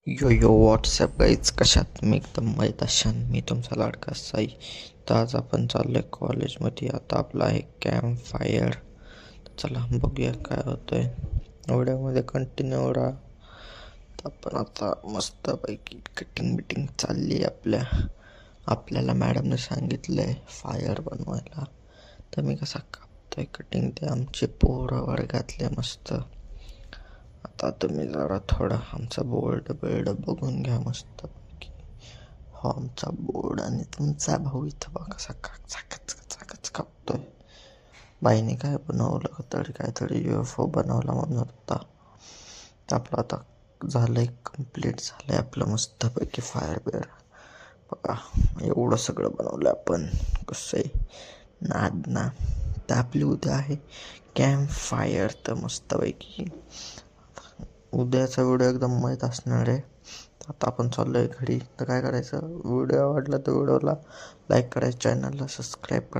यो यो WhatsApp guys कशात मी एकदम मजेत अशान मी तुमचा लाडका साई. तर आज आपण चाललोय कॉलेजमध्ये. आता आपला आहे कॅम्प फायर. चला बघूया काय होतंय. व्हिडिओमध्ये कंटिन्यू राहा. तर आपण आता मस्तपैकी कटिंग बिटिंग चालली आहे आपल्याला मॅडमने सांगितलं आहे फायर बनवायला. तर मी कसा कापतोय कटिंग ते आमचे पोरं वर्गातले मस्त. आता तुम्ही जरा थोडा आमचा बोर्ड बघून घ्या मस्तपैकी. हो आमचा बोर्ड आणि तुमचा भाऊ इथं बघा कसा चाकच कापतोय. बाईने काय बनवलं काहीतरी UFO बनवला म्हणत होता. तर आपलं आता झालंय, कम्प्लीट झालंय आपलं मस्तपैकी फायर बिअर. बघा एवढं सगळं बनवलं आपण. कसं आहे नाद ना. तर आपली उद्या आहे कॅम्प फायर. तर मस्तपैकी उद्याचा व्हिडिओ एकदम माहीत असणार आहे. आता आपण चाललोय घरी. तर काय करायचं, व्हिडिओ आवडला तर व्हिडिओला लाईक करायचं, चॅनलला सबस्क्राईब करायचं.